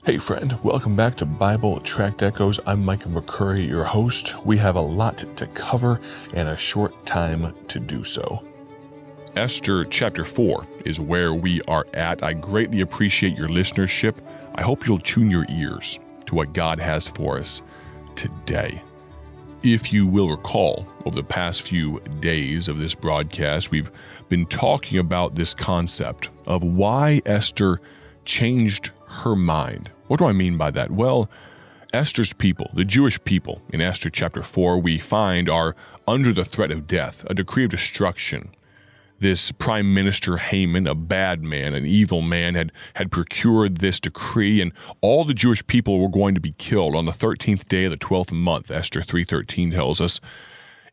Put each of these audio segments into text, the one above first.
Hey friend, welcome back to Bible Tract Echoes. I'm Micah McCurry, your host. We have a lot to cover and a short time to do so. Esther chapter 4 is where we are at. I greatly appreciate your listenership. I hope you'll tune your ears to what God has for us today. If you will recall, over the past few days of this broadcast, we've been talking about this concept of why Esther changed her mind. What do I mean by that? Well, Esther's people, the Jewish people, in Esther chapter 4, we find are under the threat of death, a decree of destruction. This prime minister Haman, a bad man, an evil man, had procured this decree, and all the Jewish people were going to be killed on the 13th day of the 12th month, Esther 3:13 tells us.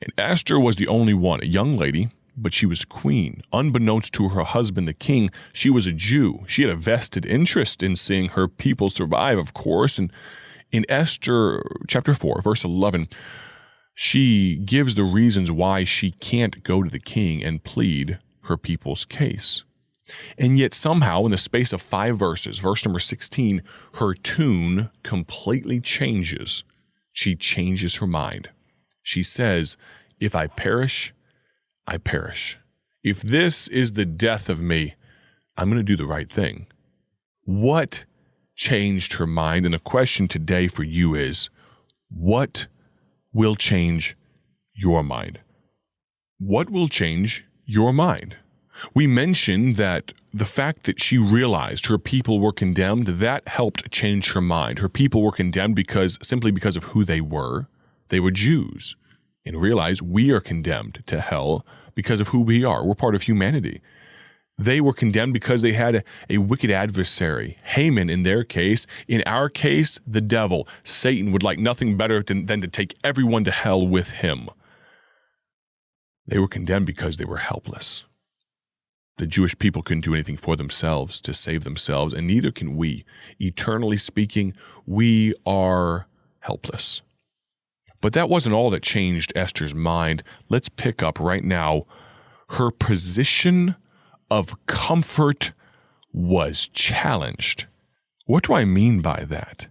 And Esther was the only one, a young lady, but she was queen. Unbeknownst to her husband, the king, she was a Jew. She had a vested interest in seeing her people survive, of course. And in Esther chapter 4, verse 11, she gives the reasons why she can't go to the king and plead her people's case. And yet somehow, in the space of 5 verses, verse number 16, her tune completely changes. She changes her mind. She says, "If I perish, I perish. If this is the death of me, I'm going to do the right thing." What changed her mind? And the question today for you is, what will change your mind? What will change your mind? We mentioned that the fact that she realized her people were condemned, that helped change her mind. Her people were condemned simply because of who they were. They were Jews. And realize we are condemned to hell because of who we are. We're part of humanity. They were condemned because they had a wicked adversary, Haman in their case. In our case, the devil. Satan would like nothing better than to take everyone to hell with him. They were condemned because they were helpless. The Jewish people couldn't do anything for themselves to save themselves, and neither can we. Eternally speaking, we are helpless. But that wasn't all that changed Esther's mind. Let's pick up right now. Her position of comfort was challenged. What do I mean by that?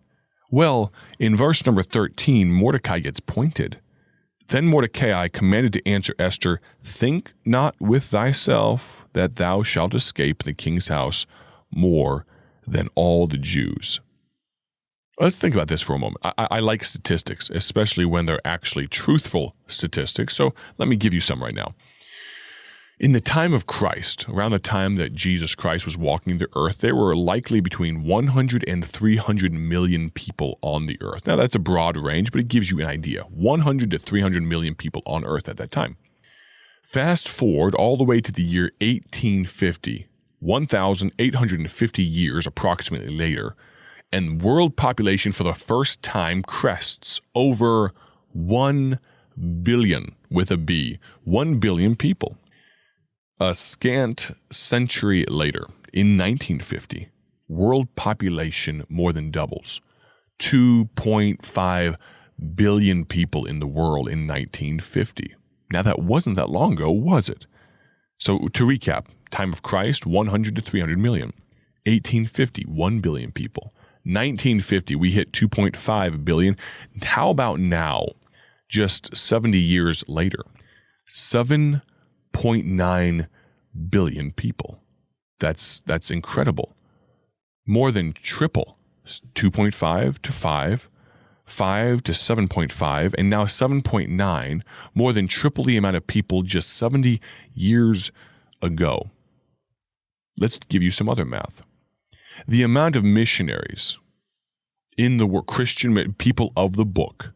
Well, in verse number 13, Mordecai gets pointed. Then Mordecai commanded to answer Esther, "Think not with thyself that thou shalt escape the king's house more than all the Jews." Let's think about this for a moment. I like statistics, especially when they're actually truthful statistics. So let me give you some right now. In the time of Christ, around the time that Jesus Christ was walking the earth, there were likely between 100 and 300 million people on the earth. Now, that's a broad range, but it gives you an idea. 100 to 300 million people on earth at that time. Fast forward all the way to the year 1850, 1,850 years approximately later, and world population for the first time crests over 1 billion, with a B, 1 billion people. A scant century later, in 1950, world population more than doubles. 2.5 billion people in the world in 1950. Now that wasn't that long ago, was it? So to recap, time of Christ, 100 to 300 million. 1850, 1 billion people. 1950, we hit 2.5 billion. How about now, just 70 years later? 7.9 billion people. That's incredible. More than triple. 2.5 to 5, 5 to 7.5, and now 7.9, more than triple the amount of people just 70 years ago. Let's give you some other math. The amount of missionaries in the world, Christian people of the book,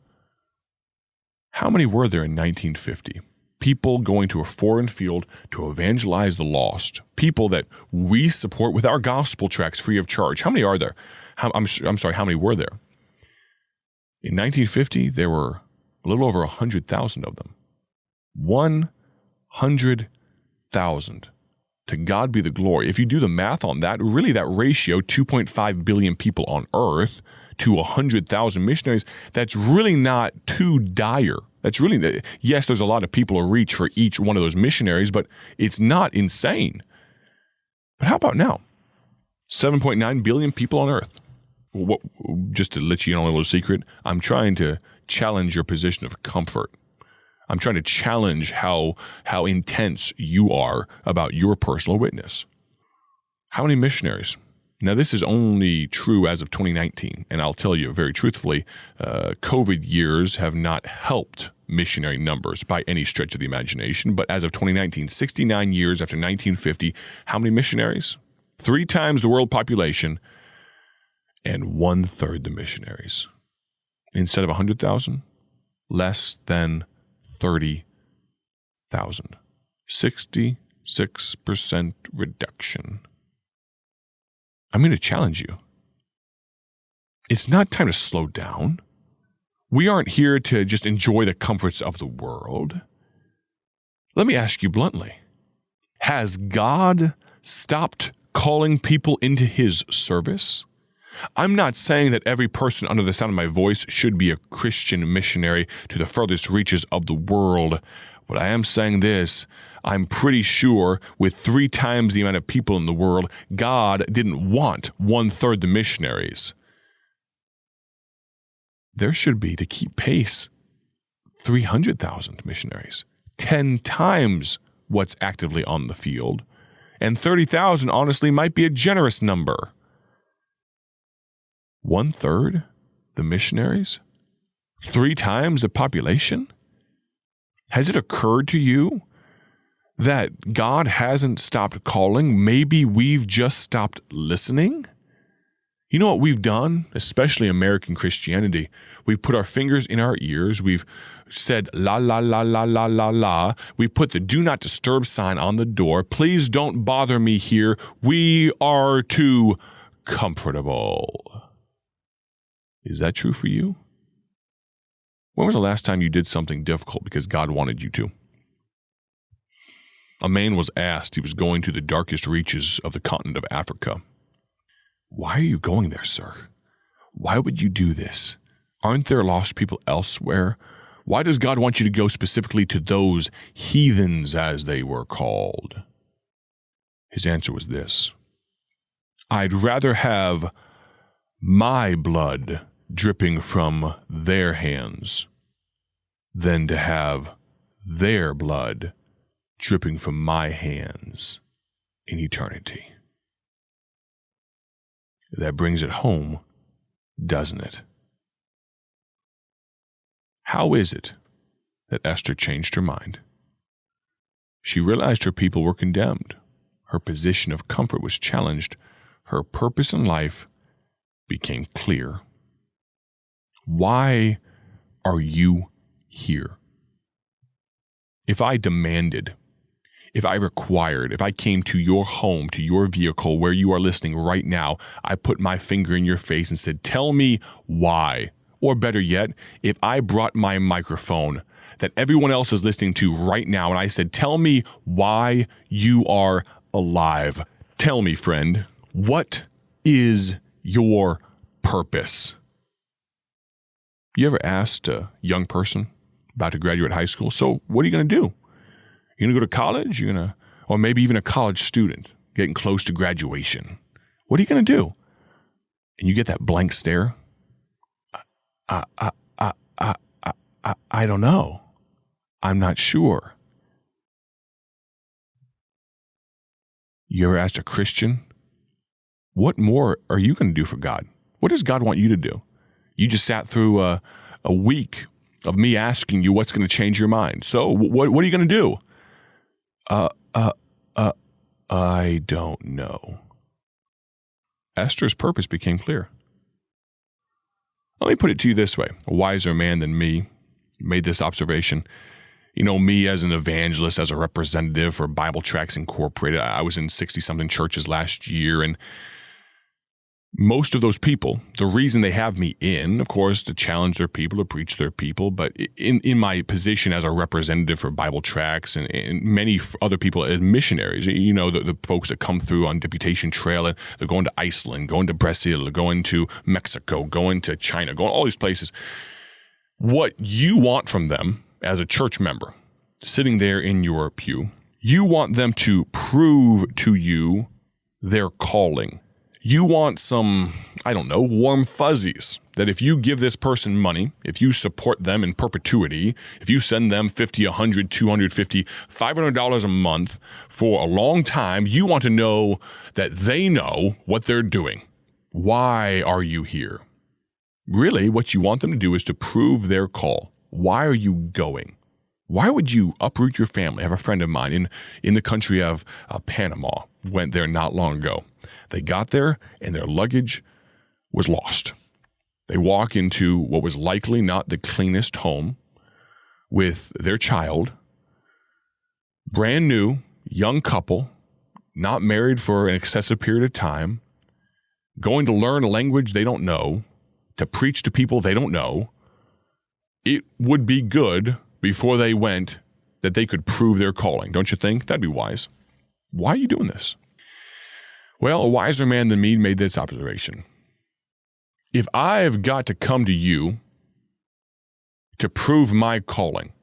how many were there in 1950? People going to a foreign field to evangelize the lost. People that we support with our gospel tracts free of charge. How many are there? I'm sorry, how many were there? In 1950, there were a little over 100,000 of them. 100,000. To God be the glory. If you do the math on that, really that ratio, 2.5 billion people on earth to 100,000 missionaries, that's really not too dire. That's really, yes, there's a lot of people to reach for each one of those missionaries, but it's not insane. But how about now? 7.9 billion people on earth. What, just to let you in on a little secret, I'm trying to challenge your position of comfort. I'm trying to challenge how intense you are about your personal witness. How many missionaries? Now, this is only true as of 2019, and I'll tell you very truthfully, COVID years have not helped missionary numbers by any stretch of the imagination, but as of 2019, 69 years after 1950, how many missionaries? 3 times the world population and 1/3 the missionaries. Instead of 100,000, less than 30,000. 66% reduction. I'm going to challenge you. It's not time to slow down. We aren't here to just enjoy the comforts of the world. Let me ask you bluntly. Has God stopped calling people into his service? I'm not saying that every person under the sound of my voice should be a Christian missionary to the furthest reaches of the world, but I am saying this. I'm pretty sure with 3 times the amount of people in the world, God didn't want 1/3 the missionaries. There should be, to keep pace, 300,000 missionaries, 10 times what's actively on the field, and 30,000 honestly might be a generous number. 1/3 the missionaries? 3 times the population? Has it occurred to you that God hasn't stopped calling? Maybe we've just stopped listening? You know what we've done, especially American Christianity? We've put our fingers in our ears. We've said, la, la, la, la, la, la, la. We put the do not disturb sign on the door. Please don't bother me here. We are too comfortable. Is that true for you? When was the last time you did something difficult because God wanted you to? A man was asked, he was going to the darkest reaches of the continent of Africa. Why are you going there, sir? Why would you do this? Aren't there lost people elsewhere? Why does God want you to go specifically to those heathens, as they were called? His answer was this: I'd rather have my blood dripping from their hands than to have their blood dripping from my hands in eternity. That brings it home, doesn't it? How is it that Esther changed her mind? She realized her people were condemned. Her position of comfort was challenged. Her purpose in life became clear. Why are you here? If I demanded, if I required, if I came to your home, to your vehicle where you are listening right now, I put my finger in your face and said, tell me why. Or better yet, if I brought my microphone that everyone else is listening to right now and I said, tell me why you are alive. Tell me, friend, what is your purpose? You ever asked a young person about to graduate high school, so what are you going to do? You're going to go to college? Or maybe even a college student getting close to graduation. What are you going to do? And you get that blank stare. I don't know. I'm not sure. You ever asked a Christian, what more are you going to do for God? What does God want you to do? You just sat through a week of me asking you what's going to change your mind. So what are you going to do? I don't know. Esther's purpose became clear. Let me put it to you this way. A wiser man than me made this observation. You know, me as an evangelist, as a representative for Bible Tracts Incorporated, I was in 60-something churches last year, and most of those people, the reason they have me in, of course, to challenge their people, to preach their people, but in my position as a representative for Bible Tracts and many other people as missionaries, you know, the folks that come through on Deputation Trail, and they're going to Iceland, going to Brazil, going to Mexico, going to China, going all these places. What you want from them as a church member, sitting there in your pew, you want them to prove to you their calling. You want some, warm fuzzies. That if you give this person money, if you support them in perpetuity, if you send them $50, $100, $250, $500 a month for a long time, you want to know that they know what they're doing. Why are you here? Really, what you want them to do is to prove their call. Why are you going? Why would you uproot your family? I have a friend of mine in the country of Panama, went there not long ago. They got there and their luggage was lost. They walk into what was likely not the cleanest home with their child, brand new, young couple, not married for an excessive period of time, going to learn a language they don't know, to preach to people they don't know. It would be good before they went that they could prove their calling. Don't you think? That'd be wise. Why are you doing this? Well, a wiser man than me made this observation. If I've got to come to you to prove my calling,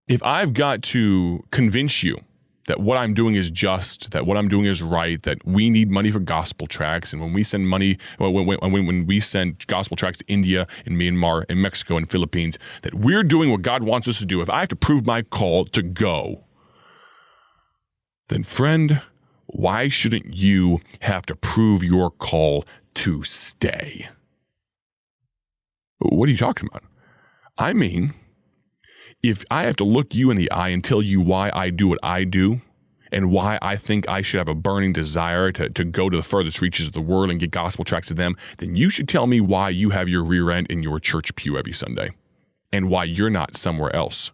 if I've got to convince you that what I'm doing is just, that what I'm doing is right, that we need money for gospel tracts, and when we send money, when we send gospel tracts to India and Myanmar and Mexico and Philippines, that we're doing what God wants us to do, if I have to prove my call to go, then friend, why shouldn't you have to prove your call to stay? What are you talking about? I mean, if I have to look you in the eye and tell you why I do what I do and why I think I should have a burning desire to go to the furthest reaches of the world and get gospel tracts to them, then you should tell me why you have your rear end in your church pew every Sunday and why you're not somewhere else.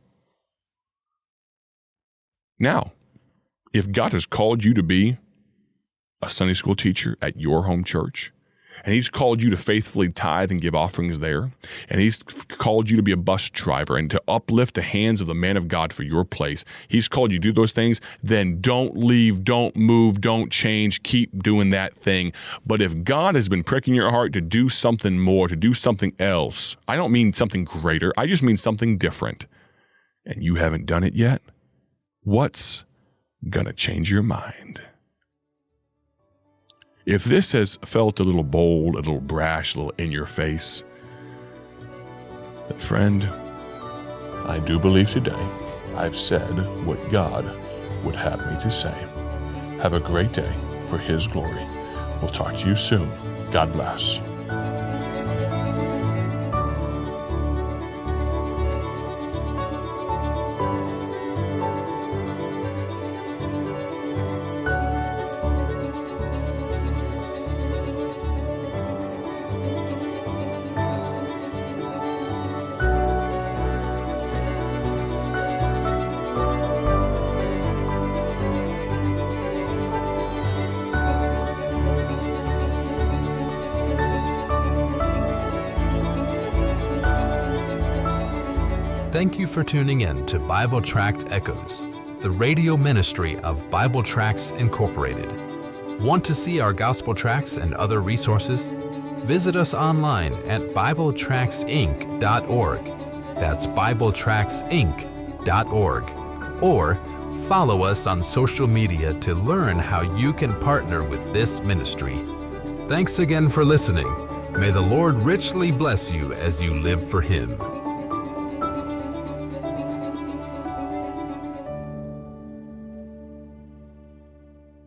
Now, if God has called you to be a Sunday school teacher at your home church, and he's called you to faithfully tithe and give offerings there, and he's called you to be a bus driver and to uplift the hands of the man of God for your place, he's called you to do those things, then don't leave, don't move, don't change, keep doing that thing. But if God has been pricking your heart to do something more, to do something else, I don't mean something greater, I just mean something different, and you haven't done it yet, what's gonna change your mind? If this has felt a little bold, a little brash, a little in your face, then friend, I do believe today I've said what God would have me to say. Have a great day for His glory. We'll talk to you soon. God bless. Thank you for tuning in to Bible Tract Echoes, the radio ministry of Bible Tracts Incorporated. Want to see our gospel tracts and other resources? Visit us online at BibleTractsInc.org. That's BibleTractsInc.org. Or follow us on social media to learn how you can partner with this ministry. Thanks again for listening. May the Lord richly bless you as you live for Him.